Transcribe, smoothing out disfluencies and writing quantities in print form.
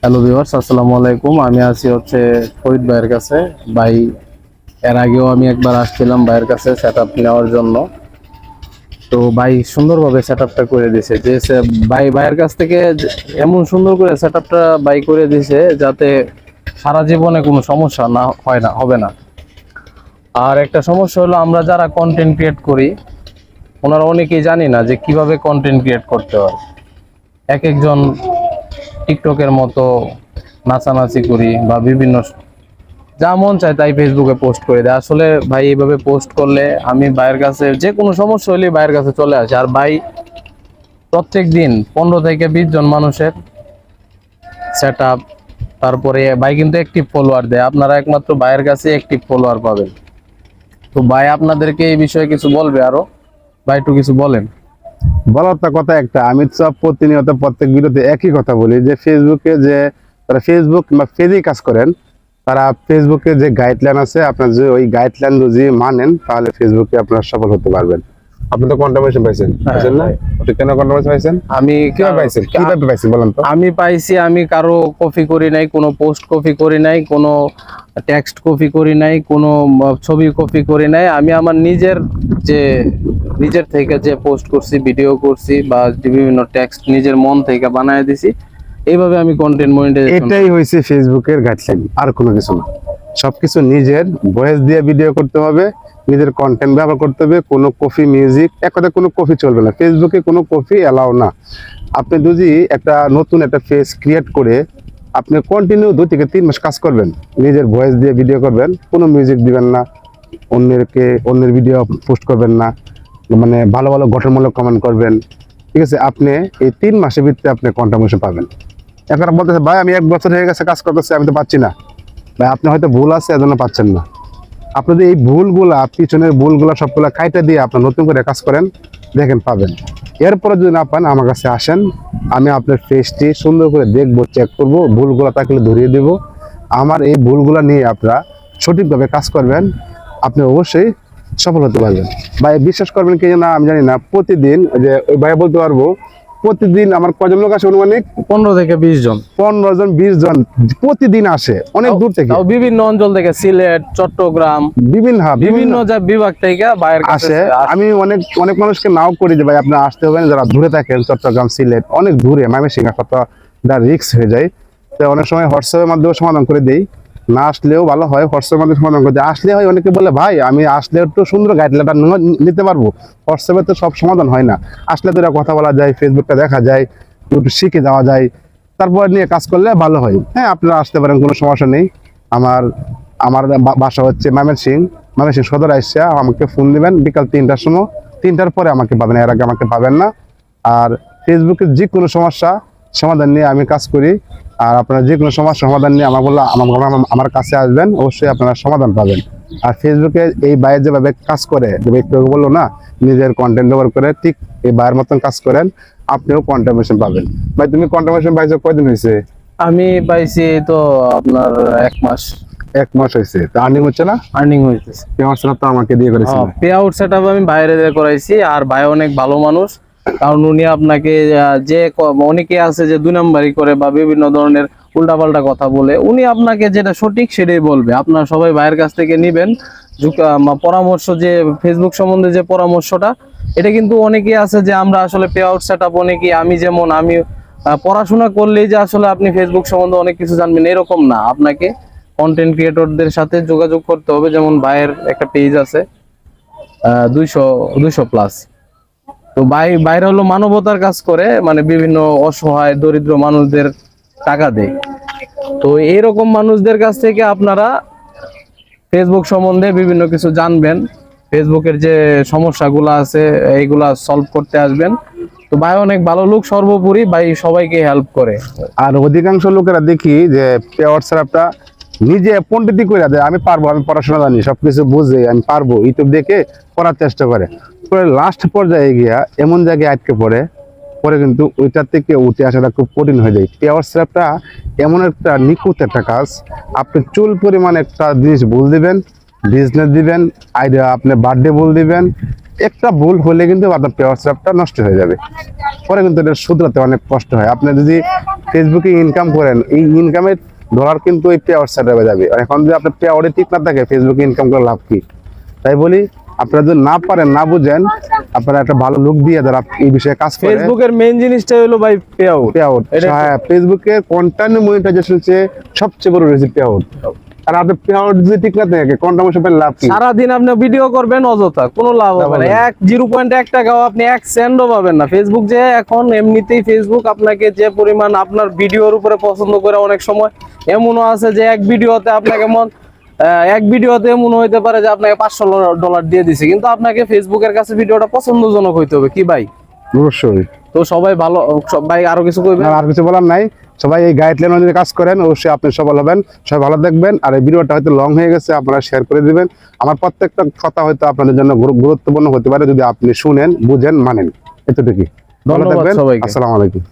Hello viewers, আসসালামু আলাইকুম। আমি আছি ফরিদ ভাইয়ের কাছে। ভাই এর আগেও আমি একবার আসছিলাম ভাইয়ের কাছে সেটআপ নেওয়ার জন্য। তো ভাই সুন্দরভাবে সেটআপটা করে দিয়েছে। ভাইয়ের কাছ থেকে এমন সুন্দর করে সেটআপটা ভাই করে দিয়েছে যাতে সারা জীবনে কোনো সমস্যা হবে না। আর একটা সমস্যা হলো, আমরা যারা কন্টেন্ট ক্রিয়েট করি ওনারা অনেকেই জানি না যে কিভাবে কন্টেন্ট ক্রিয়েট করতে হয়। এক একজন টিকটকের মতো নাচানাচি করি বা বিভিন্ন যা মন চায় তাই ফেসবুকে পোস্ট করে দেয়। আসলে ভাই এইভাবে পোস্ট করলে আমি ভাইয়ের কাছে যে কোনো সমস্যা হলে ভাইয়ের কাছে চলে আসে। আর ভাই প্রত্যেক দিন 15 থেকে 20 জন মানুষের সেট আপ, তারপরে ভাই কিন্তু অ্যাক্টিভ ফলোয়ার দেয়। আপনারা একমাত্র ভাইয়ের কাছে অ্যাক্টিভ ফলোয়ার পাবেন। তো ভাই আপনাদেরকে এই বিষয়ে কিছু বলবে, আরো ভাই একটু কিছু বলেন। বলার তো কথা একটা, আমি তো প্রতিনিয়ত প্রত্যেক ভিডিওতে একই কথা বলি যে ফেসবুকে যে তারা ফেসবুক বা পেজে কাজ করেন, তারা ফেসবুকে যে গাইডলাইন আছে আপনার যে ওই গাইডলাইন যদি মানেন তাহলে ফেসবুকে আপনারা সফল হতে পারবেন। আপনি তো কন্ট্রিবিউশন পাইছেন না? আপনি কেন কন্ট্রিবিউশন পাইছেন? আমি কিভাবে পাইছেন বলেন তো? আমি পাইছি, আমি কারো কপি করি নাই, কোনো পোস্ট কপি করি নাই, কোনো টেক্সট কপি করি নাই, কোনো ছবি কপি করি নাই। আমি আমার নিজের থেকে যে পোস্ট করছি, ভিডিও করছি বা বিভিন্ন টেক্সট নিজের মন থেকে বানায় দিছি। এইভাবে আমি কন্টেন্ট মনিটাইজেশন। এটাই হয়েছে ফেসবুকের গাইডলাইন, আর কোনো কিছু না। সবকিছু নিজের ভয়েস দিয়ে ভিডিও করতে হবে, নিজের কন্টেন্ট ব্যবহার করতে হবে। কোনো কপি মিউজিক, এক কথা কোনো কপি চলবে না ফেসবুকে, কোনো কপি এলাও না। আপনি যদি একটা নতুন একটা পেজ ক্রিয়েট করে আপনি কন্টিনিউ 2 থেকে 3 মাস কাজ করবেন, নিজের ভয়েস দিয়ে ভিডিও করবেন, কোনো মিউজিক দিবেন না, অন্যের ভিডিও পোস্ট করবেন না, মানে ভালো ভালো গঠনমূলক কমেন্ট করবেন, ঠিক আছে? আপনি এই 3 মাসের ভিতরে আপনি কন্ট্রিবিউশন পাবেন। এখন বলতেছে ভাই আমি 1 বছর হয়ে গেছে কাজ করতেছি, আমি তো পাচ্ছি না। ভাই আপনি হয়তো ভুল আছে এজন্য পাচ্ছেন না। আপনি যদি এই পিছনের ভুলগুলা সবগুলা কাইটা দিয়ে আপনার নতুন করে কাজ করেন, দেখেন পাবেন। এরপরে যদি না পান আমার কাছে আসেন, আমি আপনার ফেসটি সুন্দর করে দেখবো, চেক করব, ভুলগুলা থাকলে ধরিয়ে দেব। আমার এই ভুলগুলা নিয়ে আপনারা সঠিকভাবে কাজ করবেন, আপনি অবশ্যই সফল হতে পারবেন। ভাই বিশ্বাস করবেন কি না আমি জানি না, প্রতিদিন যে ওই ভাই বলতে পারবো, প্রতিদিন আমার কজন লোক আসে অনুমানিক? 15 থেকে 20 জন। 15 জন 20 জন প্রতিদিন আসে, অনেক দূর থেকে, বিভিন্ন অঞ্চল থেকে, সিলেট, চট্টগ্রাম, বিভিন্ন বিভাগ থেকে বাইরের কাছে আসে। আমি অনেক অনেক মানুষকে নাও করি যে ভাই আপনারা আসতে হবে না, যারা দূরে থাকেন, চট্টগ্রাম, সিলেট অনেক দূরে, ময়মনসিংহ কত রিস্ক হয়ে যায়। তো অনেক সময় হোয়াটসঅ্যাপের মাধ্যমে সমাধান করে দেই, না আসলেও ভালো হয় হোয়াটসঅ্যাপের মাধ্যমে সমাধান করে দিই। আসলে হয়, অনেকে বলে ভাই আমি আসলে একটু সুন্দর গাইডলাইনটা নিতে পারবো। হোয়াটসঅ্যাপে তো সব সমাধান হয় না, আসলে তো কথা বলা যায়, ফেসবুকটা দেখা যায়, একটু শিখে যাওয়া যায়, তারপর নিয়ে কাজ করলে ভালো হয়। হ্যাঁ, আপনারা আসতে পারেন, কোনো সমস্যা নেই। আমার আমার বাসা হচ্ছে ময়মনসিংহ সদর। আসছে আমাকে ফোন দিবেন বিকাল 3টার সময়, 3টার পরে আমাকে পাবেন, এর আগে আমাকে পাবেন না। আর ফেসবুকে যে কোনো সমস্যা সমাধান নিয়ে আমি কাজ করি। আর আপনারা যে কোনো সমস্যা সমাধান নিয়ে আমার কাছে আসবেন, অবশ্যই আপনারা সমাধান পাবেন। আর ফেসবুকে এই বাইরে যেভাবে কাজ করে, যে একটু বললো না, নিজের কন্টেন্ট ব্যবহার করে, ঠিক এই বাইরের মতন কাজ করেন, আপনিও কন্ট্রিবিউশন পাবেন। ভাই তুমি কন্ট্রিবিউশন পাইছো কয়দিন হয়েছে? আমি পাইছি তো আপনার 1 মাস। 1 মাস হয়েছে, তো আর্নিং হচ্ছে না? আর্নিং হইতেছে। তো আমাকে দিয়ে করেছিল। পে আউট সেটআপ আমি বাইরে দিয়ে করাইছি। আর ভাই অনেক ভালো মানুষ, কারণ উনি আপনাকে অনেকে আছে যে 2 নাম্বারি করে বা বিভিন্ন ধরনের উল্টাপাল্টা কথা বলে, উনি আপনাকে যেটা সঠিক সেটাই বলবে। আপনারা সবাই ভাইয়ের কাছ থেকে নিবেন পরামর্শ, যে ফেসবুক সম্বন্ধে যে পরামর্শটা, এটা কিন্তু অনেকেই আছে যে আমরা আসলে পে আউট সেটআপ, অনেকেই আমি পড়াশোনা করলেই যে আসলে আপনি ফেসবুক সম্বন্ধে অনেক কিছু জানবেন এরকম না। আপনাকে কন্টেন্ট ক্রিয়েটরদের সাথে যোগাযোগ করতে হবে। যেমন ভাইয়ের একটা পেজ আছে 200 প্লাস। তো বাইরে হলো মানবতার কাজ করে, মানে বিভিন্ন অসহায় দরিদ্র মানুষদের টাকা দেয়। তো এইরকম মানুষদের কাছ থেকে আপনারা ফেসবুক সম্বন্ধে বিভিন্ন কিছু জানবেন, ফেসবুকের যে সমস্যাগুলো আছে এইগুলা সলভ করতে আসবেন। তো ভাই অনেক ভালো লোক, সর্বোপরি ভাই সবাইকে হেল্প করে। আর অধিকাংশ লোকেরা দেখি যে হোয়াটসঅ্যাপটা নিজে পণ্ডিতি করে দেয়, আমি পারবো, আমি পড়াশোনা জানি, সবকিছু বুঝে আমি পারবো, ইউটিউব দেখে করার চেষ্টা করে, পরে লাস্ট পর্যায়ে গিয়া এমন জায়গায় আটকে পড়ে, পরে কিন্তু ওইটার থেকে উঠে আসাটা খুব কঠিন হয়ে যায়। হোয়াটসঅ্যাপটা এমন একটা নিখুঁত একটা কাজ, আপনি চুল পরিমাণ একটা জিনিস ভুল দিবেন, বিজনেস দিবেন, আইডিয়া আপনি বার্থডে ভুল দিবেন, একটা ভুল হলে কিন্তু আপনার হোয়াটসঅ্যাপটা নষ্ট হয়ে যাবে। পরে কিন্তু এটা শুধরাতে অনেক কষ্ট হয়। আপনি যদি ফেসবুকে ইনকাম করেন, এই ইনকামের ডলার কিন্তু এই পে আউট সাইডে যাবে। আর এখন যদি আপনার পে আউটে ঠিক না থাকে, ফেসবুকে ইনকাম করে লাভ কি? তাই বলি, আপনারা যদি না পারেন, না বুঝেন, আপনারা একটা ভালো লোক দিয়ে যারা এই বিষয়ে কাজ করে। ফেসবুকের মেইন জিনিসটাই হলো ভাই পে আউট। পে আউট, হ্যাঁ, ফেসবুকের কন্টেন্ট মনিটাইজেশন হচ্ছে সবচেয়ে বড় রেসিপি পে আউট। আর আপনার পে আউট যদি ঠিক না থাকে, কন্টেন্ট মনিটাইজেশন লাভ কি? সারাদিন আপনি ভিডিও করবেন অযথা, কোনো লাভ হবে না। 0.1 টাকাও আপনি 1 সেন্টও পাবেন না। ফেসবুক যে এখন এমনিতেই ফেসবুক আপনাকে যে পরিমাণ আপনার ভিডিওর উপরে পছন্দ করে, অনেক সময় এমনও আছে যে এক ভিডিওতে আপনাকে এমন হইতে পারে যে আপনাকে $500 দিয়ে দিছে, কিন্তু আপনাকে ফেসবুকের কাছে ভিডিওটা পছন্দজনক হইতে হবে কি ভাই? অবশ্যই। তো সবাই ভালো, ভাই আরো কিছু কইবেন? আর কিছু বলার নাই, সবাই এই গাইডলাইন অনুযায়ী কাজ করেন, অবশ্যই আপনি সফল হবেন। সবাই ভালো দেখবেন। আর এই ভিডিওটা হয়তো লং হয়ে গেছে, আপনারা শেয়ার করে দিবেন। আমার প্রত্যেকটা কথা হয়তো আপনাদের জন্য গুরুত্বপূর্ণ হতে পারে যদি আপনি শুনেন, বুঝেন, মানেন। এতটুকুই। ভালো ধন্যবাদ থাকবেন। সবাইকে। আসসালামু আলাইকুম।